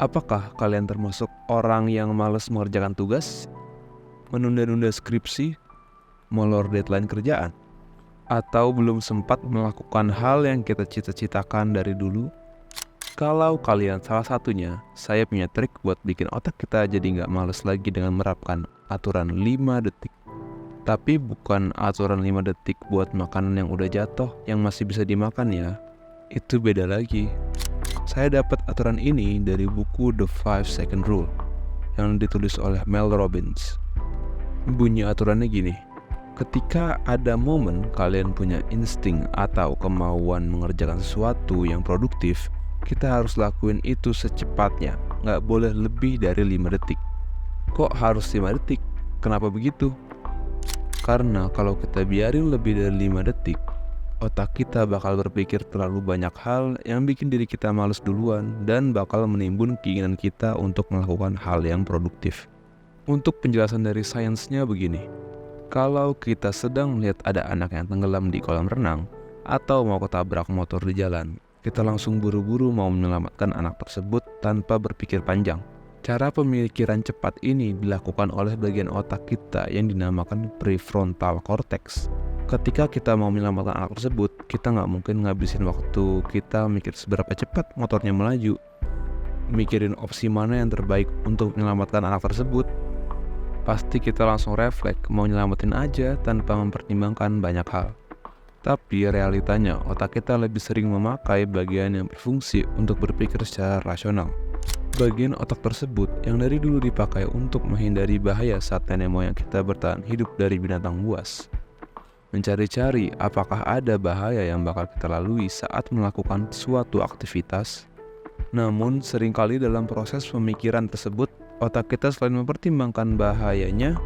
Apakah kalian termasuk orang yang malas mengerjakan tugas, menunda-nunda skripsi, molor deadline kerjaan, atau belum sempat melakukan hal yang kita cita-citakan dari dulu? Kalau kalian salah satunya, saya punya trik buat bikin otak kita jadi nggak males lagi dengan menerapkan aturan 5 detik. Tapi bukan aturan 5 detik buat makanan yang udah jatuh yang masih bisa dimakan ya. Itu beda lagi. Saya dapat aturan ini dari buku The 5 Second Rule yang ditulis oleh Mel Robbins. Bunyi aturannya gini: ketika ada momen kalian punya insting atau kemauan mengerjakan sesuatu yang produktif, kita harus lakuin itu secepatnya, nggak boleh lebih dari 5 detik. Kok harus 5 detik? Kenapa begitu? Karena kalau kita biarin lebih dari 5 detik, otak kita bakal berpikir terlalu banyak hal yang bikin diri kita males duluan dan bakal menimbun keinginan kita untuk melakukan hal yang produktif. Untuk penjelasan dari sainsnya begini, kalau kita sedang melihat ada anak yang tenggelam di kolam renang atau mau ketabrak motor di jalan, kita langsung buru-buru mau menyelamatkan anak tersebut tanpa berpikir panjang. Cara pemikiran cepat ini dilakukan oleh bagian otak kita yang dinamakan prefrontal cortex. Ketika kita mau menyelamatkan anak tersebut, kita nggak mungkin ngabisin waktu kita mikir seberapa cepat motornya melaju, mikirin opsi mana yang terbaik untuk menyelamatkan anak tersebut. Pasti kita langsung refleks mau nyelamatin aja tanpa mempertimbangkan banyak hal. Tapi realitanya otak kita lebih sering memakai bagian yang berfungsi untuk berpikir secara rasional. Bagian otak tersebut yang dari dulu dipakai untuk menghindari bahaya saat nenek moyang kita bertahan hidup dari binatang buas. Mencari-cari apakah ada bahaya yang bakal kita lalui saat melakukan suatu aktivitas. Namun seringkali dalam proses pemikiran tersebut, otak kita selain mempertimbangkan bahayanya,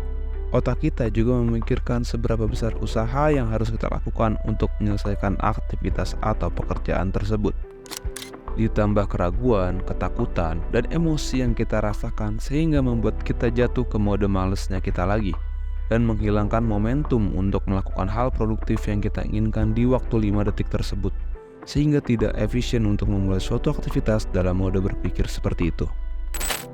otak kita juga memikirkan seberapa besar usaha yang harus kita lakukan untuk menyelesaikan aktivitas atau pekerjaan tersebut. Ditambah keraguan, ketakutan, dan emosi yang kita rasakan sehingga membuat kita jatuh ke mode malesnya kita lagi dan menghilangkan momentum untuk melakukan hal produktif yang kita inginkan di waktu 5 detik tersebut, sehingga tidak efisien untuk memulai suatu aktivitas dalam mode berpikir seperti itu.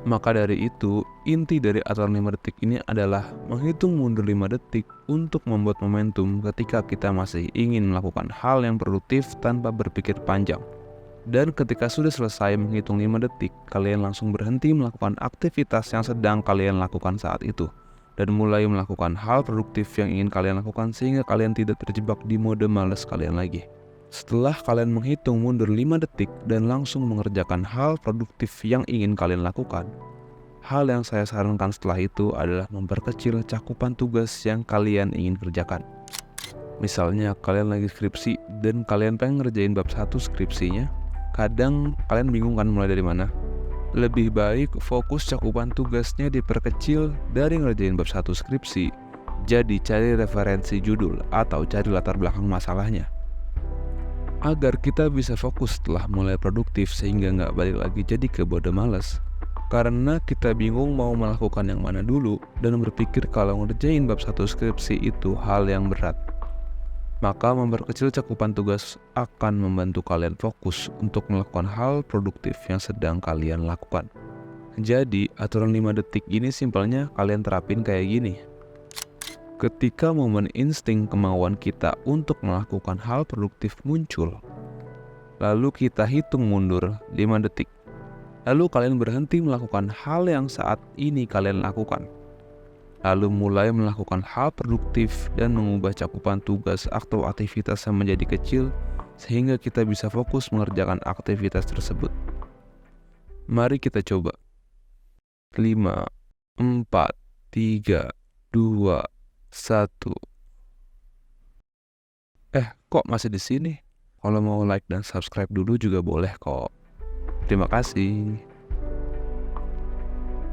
Maka dari itu, inti dari aturan 5 detik ini adalah menghitung mundur 5 detik untuk membuat momentum ketika kita masih ingin melakukan hal yang produktif tanpa berpikir panjang. Dan ketika sudah selesai menghitung 5 detik, kalian langsung berhenti melakukan aktivitas yang sedang kalian lakukan saat itu dan mulai melakukan hal produktif yang ingin kalian lakukan sehingga kalian tidak terjebak di mode malas kalian lagi. Setelah kalian menghitung mundur 5 detik dan langsung mengerjakan hal produktif yang ingin kalian lakukan, hal yang saya sarankan setelah itu adalah memperkecil cakupan tugas yang kalian ingin kerjakan. Misalnya kalian lagi skripsi dan kalian pengen ngerjain bab 1 skripsinya, kadang kalian bingung kan mulai dari mana. Lebih baik fokus cakupan tugasnya diperkecil dari ngerjain bab 1 skripsi, jadi cari referensi judul atau cari latar belakang masalahnya, agar kita bisa fokus setelah mulai produktif sehingga nggak balik lagi jadi ke bodo males. Karena kita bingung mau melakukan yang mana dulu dan berpikir kalau ngerjain bab 1 skripsi itu hal yang berat. Maka memperkecil cakupan tugas akan membantu kalian fokus untuk melakukan hal produktif yang sedang kalian lakukan. Jadi aturan 5 detik ini simpelnya kalian terapin kayak gini. Ketika momen insting kemauan kita untuk melakukan hal produktif muncul, lalu kita hitung mundur 5 detik. Lalu kalian berhenti melakukan hal yang saat ini kalian lakukan. Lalu mulai melakukan hal produktif dan mengubah cakupan tugas atau aktivitas yang menjadi kecil sehingga kita bisa fokus mengerjakan aktivitas tersebut. Mari kita coba. 5, 4, 3, 2, 1. Kok masih di sini? Kalau mau like dan subscribe dulu juga boleh kok. Terima kasih.